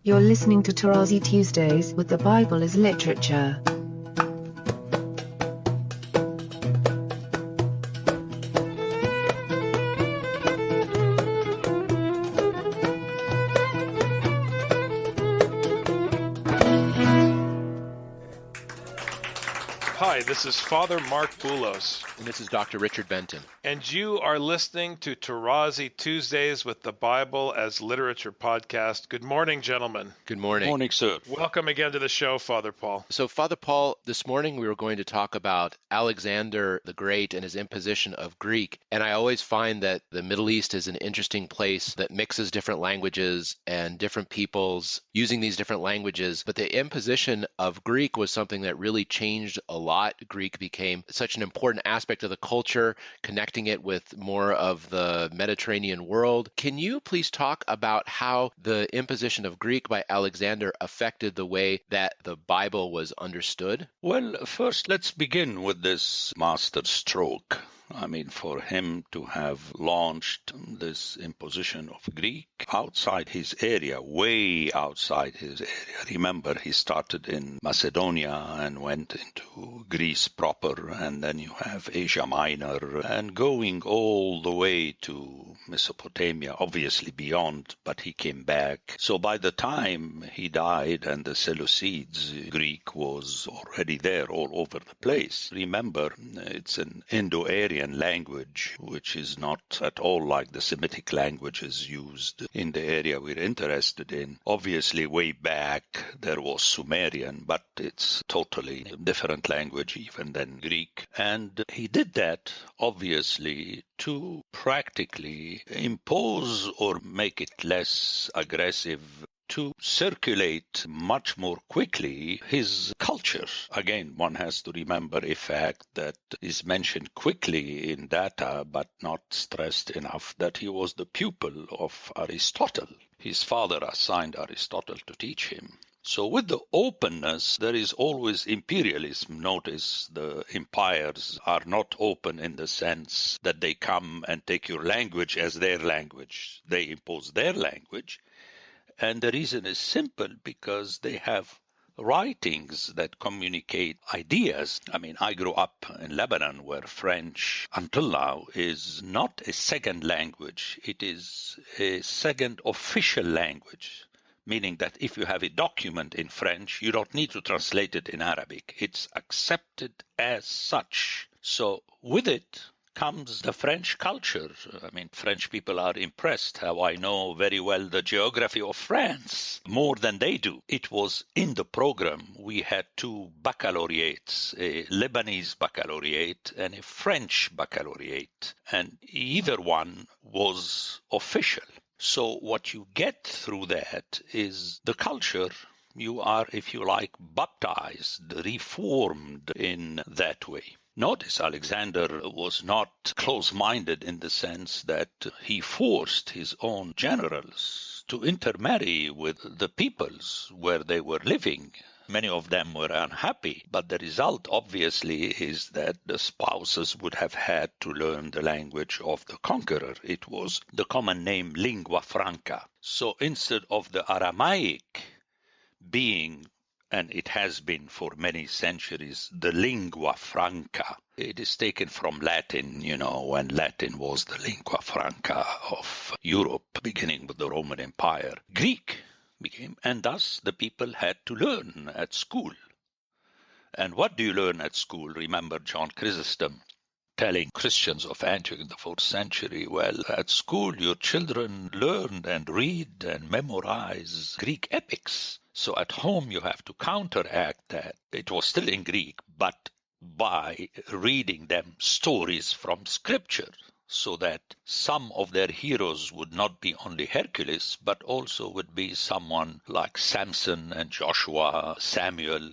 You're listening to Tarazi Tuesdays with the Bible as Literature. Hi, this is Father Mark Boulos. And this is Dr. Richard Benton. And you are listening to Tarazi Tuesdays with the Bible as Literature podcast. Good morning, gentlemen. Good morning. Morning, sir. Welcome again to the show, Father Paul. So, Father Paul, this morning we were going to talk about Alexander the Great and his imposition of Greek. And I always find that the Middle East is an interesting place that mixes different languages and different peoples using these different languages. But the imposition of Greek was something that really changed a lot. Greek became such an important aspect of the culture, connecting it with more of the Mediterranean world. Can you please talk about how the imposition of Greek by Alexander affected the way that the Bible was understood? Well, first, let's begin with this master stroke. I mean, for him to have launched this imposition of Greek outside his area, way outside his area. Remember, he started in Macedonia and went into Greece proper, and then you have Asia Minor, and going all the way to Mesopotamia, obviously beyond, but he came back. So by the time he died and the Seleucids, Greek was already there all over the place. Remember, it's an Indo-Aryan language, which is not at all like the Semitic languages used in the area we're interested in. Obviously, way back there was Sumerian, but it's totally a different language even than Greek. And he did that, obviously, to practically impose or make it less aggressive, to circulate much more quickly his culture. Again, one has to remember a fact that is mentioned quickly in data, but not stressed enough, that he was the pupil of Aristotle. His father assigned Aristotle to teach him. So with the openness, there is always imperialism. Notice the empires are not open in the sense that they come and take your language as their language. They impose their language. And the reason is simple, because they have writings that communicate ideas. I mean, I grew up in Lebanon, where French, until now, is not a second language. It is a second official language, meaning that if you have a document in French, you don't need to translate it in Arabic. It's accepted as such. So with it comes the French culture. I mean, French people are impressed how I know very well the geography of France, more than they do. It was in the program. We had two baccalaureates, a Lebanese baccalaureate and a French baccalaureate, and either one was official. So what you get through that is the culture. You are, if you like, baptized, reformed in that way. Notice Alexander was not close-minded in the sense that he forced his own generals to intermarry with the peoples where they were living. Many of them were unhappy, but the result obviously is that the spouses would have had to learn the language of the conqueror. It was the common name lingua franca. So instead of the Aramaic being, and it has been for many centuries, the lingua franca. It is taken from Latin, when Latin was the lingua franca of Europe, beginning with the Roman Empire. Greek became, and thus the people had to learn at school. And what do you learn at school? Remember John Chrysostom telling Christians of Antioch in the 4th century, well, at school your children learn and read and memorize Greek epics. So at home you have to counteract that. It was still in Greek, but by reading them stories from Scripture, so that some of their heroes would not be only Hercules, but also would be someone like Samson and Joshua, Samuel.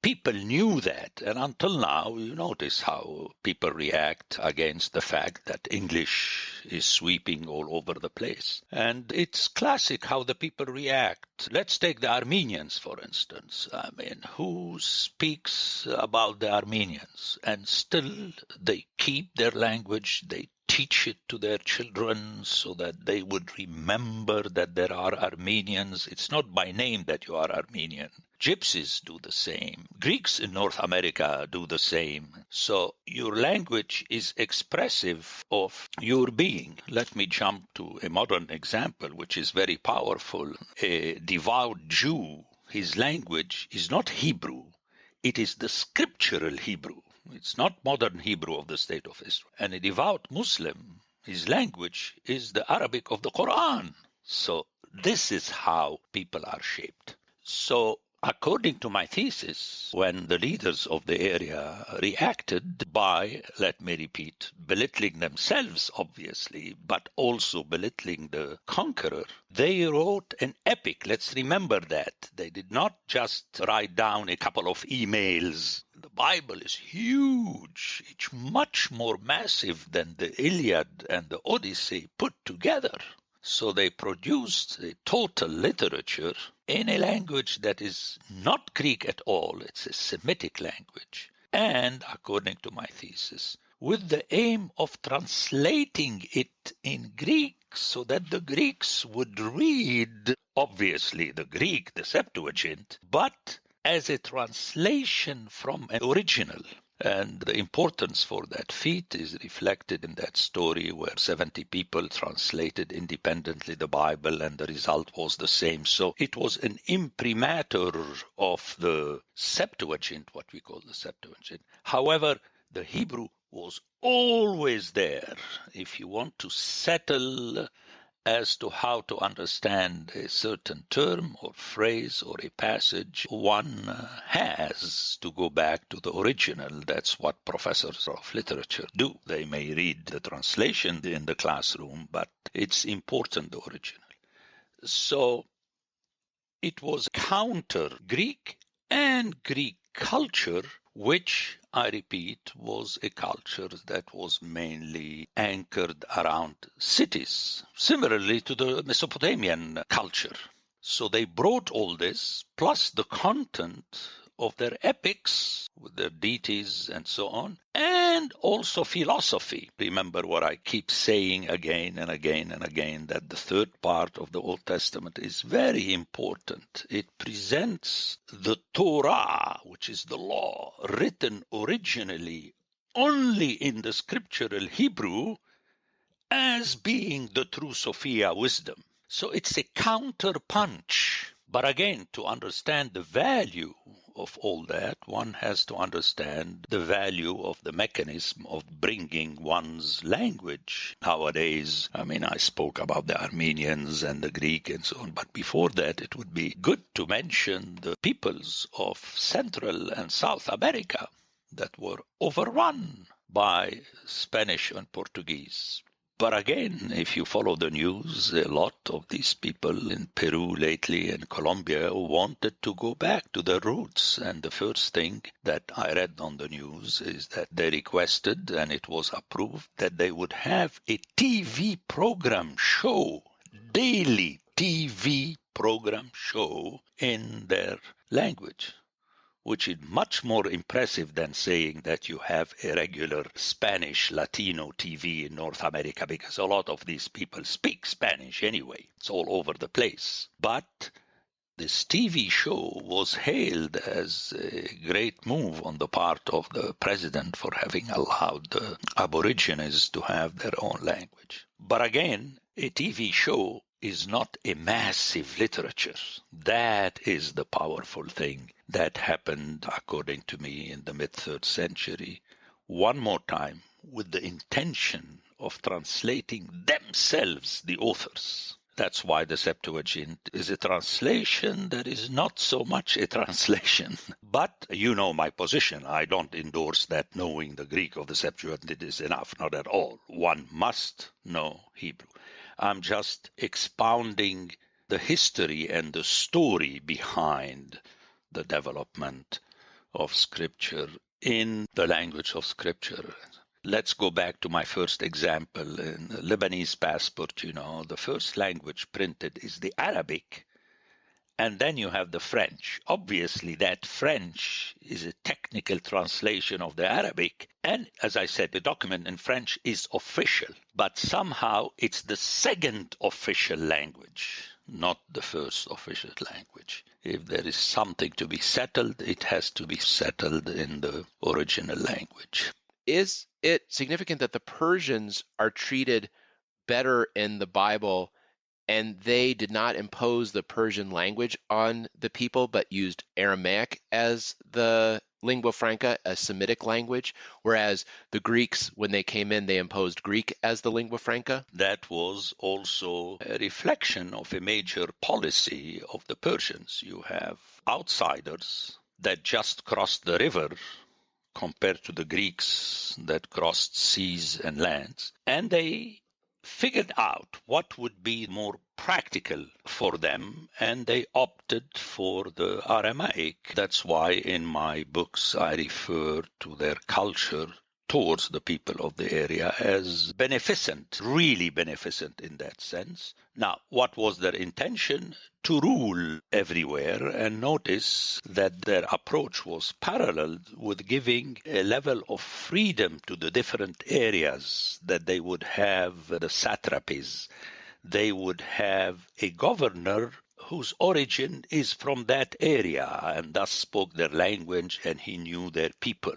People knew that, and until now, you notice how people react against the fact that English is sweeping all over the place. And it's classic how the people react. Let's take the Armenians, for instance. I mean, who speaks about the Armenians? And still they keep their language, they teach it to their children so that they would remember that there are Armenians. It's not by name that you are Armenian. Gypsies do the same. Greeks in North America do the same. So your language is expressive of your being. Let me jump to a modern example, which is very powerful. A devout Jew, his language is not Hebrew. It is the scriptural Hebrew. It's not modern Hebrew of the State of Israel. And a devout Muslim, his language is the Arabic of the Quran. So this is how people are shaped. So according to my thesis, when the leaders of the area reacted by, let me repeat, belittling themselves, obviously, but also belittling the conqueror, they wrote an epic. Let's remember that. They did not just write down a couple of emails. The Bible is huge. It's much more massive than the Iliad and the Odyssey put together. So they produced a total literature in a language that is not Greek at all. It's a Semitic language. And according to my thesis, with the aim of translating it in Greek so that the Greeks would read, obviously the Greek, the Septuagint, but as a translation from an original. And the importance for that feat is reflected in that story where 70 people translated independently the Bible and the result was the same. So it was an imprimatur of the Septuagint, what we call the Septuagint. However, the Hebrew was always there. If you want to settle as to how to understand a certain term or phrase or a passage, one has to go back to the original. That's what professors of literature do. They may read the translation in the classroom, but it's important, the original. So it was counter Greek and Greek culture, which, I repeat, was a culture that was mainly anchored around cities, similarly to the Mesopotamian culture. So they brought all this, plus the content of their epics, with their deities and so on, and also philosophy. Remember what I keep saying again and again and again, that the third part of the Old Testament is very important. It presents the Torah, which is the law, written originally only in the scriptural Hebrew, as being the true Sophia wisdom. So it's a counterpunch. But again, to understand the value of all that, one has to understand the value of the mechanism of bringing one's language. Nowadays, I spoke about the Armenians and the Greek and so on, but before that, it would be good to mention the peoples of Central and South America that were overrun by Spanish and Portuguese. But again, if you follow the news, a lot of these people in Peru lately and Colombia wanted to go back to their roots. And the first thing that I read on the news is that they requested, and it was approved, that they would have a TV program show, daily TV program show in their language, which is much more impressive than saying that you have a regular Spanish Latino TV in North America, because a lot of these people speak Spanish anyway. It's all over the place. But this TV show was hailed as a great move on the part of the president for having allowed the Aborigines to have their own language. But again, a TV show is not a massive literature. That is the powerful thing that happened, according to me, in the mid-3rd century. One more time, with the intention of translating themselves, the authors. That's why the Septuagint is a translation that is not so much a translation. But you know my position. I don't endorse that knowing the Greek of the Septuagint is enough. Not at all. One must know Hebrew. I'm just expounding the history and the story behind the development of Scripture in the language of Scripture. Let's go back to my first example. In the Lebanese passport, the first language printed is the Arabic, and then you have the French. Obviously, that French is a technical translation of the Arabic. And as I said, the document in French is official, but somehow it's the second official language, not the first official language. If there is something to be settled, it has to be settled in the original language. Is it significant that the Persians are treated better in the Bible and they did not impose the Persian language on the people, but used Aramaic as the lingua franca, a Semitic language, whereas the Greeks, when they came in, they imposed Greek as the lingua franca? That was also a reflection of a major policy of the Persians. You have outsiders that just crossed the river compared to the Greeks that crossed seas and lands, and they figured out what would be more practical for them, and they opted for the Aramaic. That's why in my books I refer to their culture towards the people of the area as beneficent, really beneficent in that sense. Now, what was their intention? To rule everywhere, and notice that their approach was paralleled with giving a level of freedom to the different areas that they would have the satrapies. They would have a governor whose origin is from that area and thus spoke their language and he knew their people.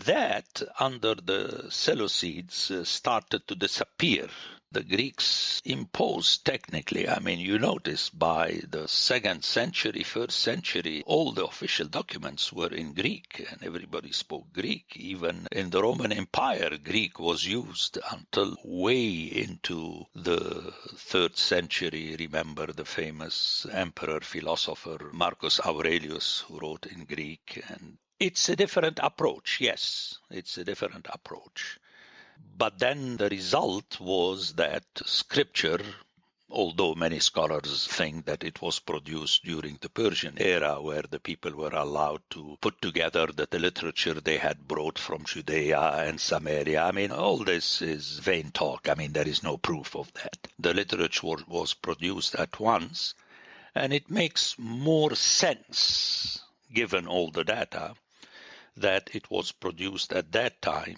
That, under the Seleucids, started to disappear. The Greeks imposed technically, you notice by the 2nd century, 1st century, all the official documents were in Greek and everybody spoke Greek. Even in the Roman Empire, Greek was used until way into the 3rd century. Remember the famous emperor philosopher Marcus Aurelius, who wrote in Greek. And it's a different approach, yes, it's a different approach. But then the result was that scripture, although many scholars think that it was produced during the Persian era where the people were allowed to put together the literature they had brought from Judea and Samaria. All this is vain talk. There is no proof of that. The literature was produced at once, and it makes more sense, given all the data, that it was produced at that time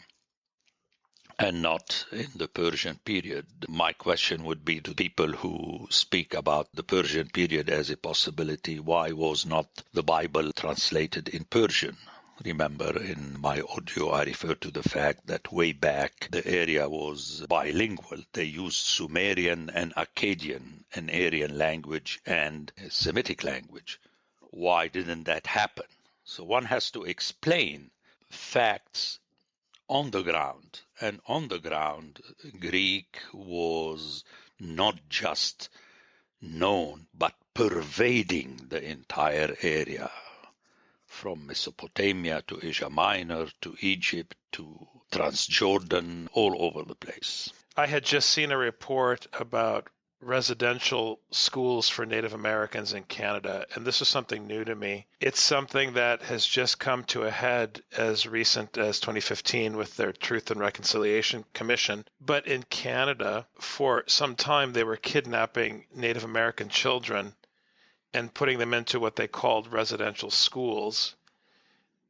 and not in the Persian period. My question would be to people who speak about the Persian period as a possibility, why was not the Bible translated in Persian? Remember, in my audio, I referred to the fact that way back the area was bilingual. They used Sumerian and Akkadian, an Aryan language, and a Semitic language. Why didn't that happen? So one has to explain facts on the ground. And on the ground, Greek was not just known, but pervading the entire area, from Mesopotamia to Asia Minor to Egypt to Transjordan, all over the place. I had just seen a report about residential schools for Native Americans in Canada, and this is something new to me. It's something that has just come to a head as recent as 2015 with their Truth and Reconciliation Commission. But in Canada, for some time, they were kidnapping Native American children and putting them into what they called residential schools,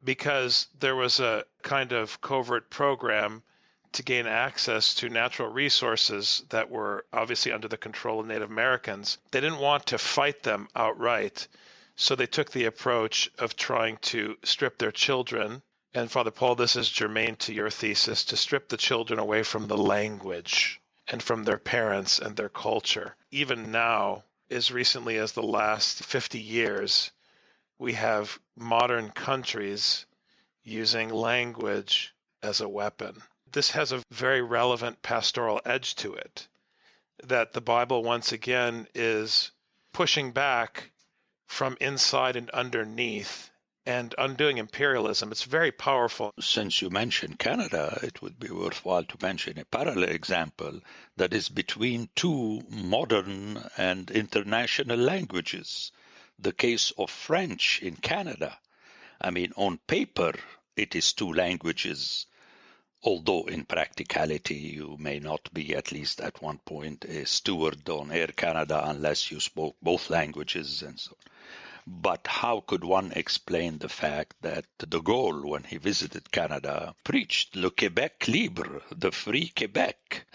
because there was a kind of covert program to gain access to natural resources that were obviously under the control of Native Americans. They didn't want to fight them outright, so they took the approach of trying to strip their children. And Father Paul, this is germane to your thesis, to strip the children away from the language and from their parents and their culture. Even now, as recently as the last 50 years, we have modern countries using language as a weapon. This has a very relevant pastoral edge to it, that the Bible once again is pushing back from inside and underneath and undoing imperialism. It's very powerful. Since you mentioned Canada, it would be worthwhile to mention a parallel example that is between two modern and international languages. The case of French in Canada. On paper, it is two languages Although in practicality, you may not be, at least at one point, a steward on Air Canada unless you spoke both languages and so on. But how could one explain the fact that de Gaulle, when he visited Canada, preached Le Québec libre, the free Quebec?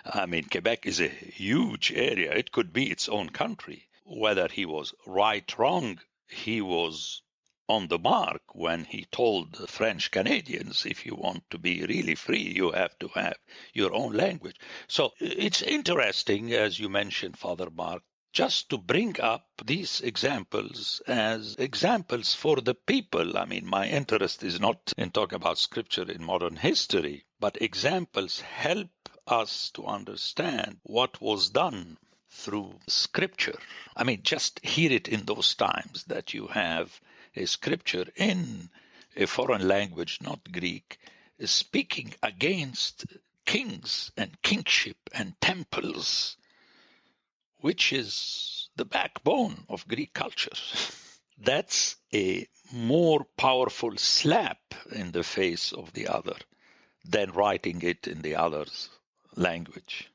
I mean, Quebec is a huge area. It could be its own country. Whether he was right, wrong, he was on the mark when he told the French Canadians, if you want to be really free, you have to have your own language. So it's interesting, as you mentioned, Father Mark, just to bring up these examples as examples for the people. I mean, my interest is not in talking about scripture in modern history, but examples help us to understand what was done through scripture. I mean, just hear it in those times that you have a scripture in a foreign language, not Greek, speaking against kings and kingship and temples, which is the backbone of Greek culture. That's a more powerful slap in the face of the other than writing it in the other's language.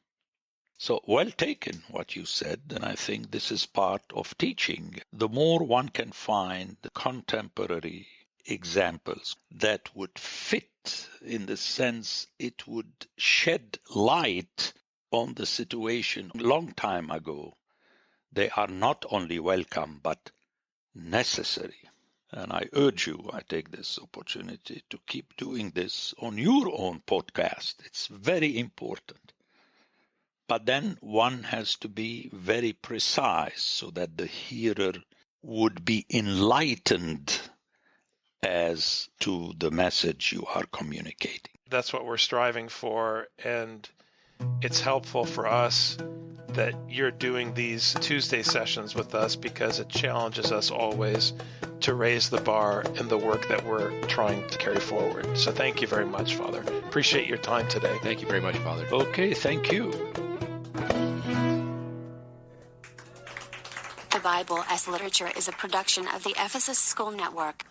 So well taken what you said, and I think this is part of teaching. The more one can find contemporary examples that would fit, in the sense it would shed light on the situation a long time ago, they are not only welcome but necessary. And I urge you, I take this opportunity to keep doing this on your own podcast. It's very important. But then one has to be very precise so that the hearer would be enlightened as to the message you are communicating. That's what we're striving for, and it's helpful for us that you're doing these Tuesday sessions with us because it challenges us always to raise the bar in the work that we're trying to carry forward. So thank you very much, Father. Appreciate your time today. Thank you very much, Father. Okay, thank you. The Bible as Literature is a production of the Ephesus School Network.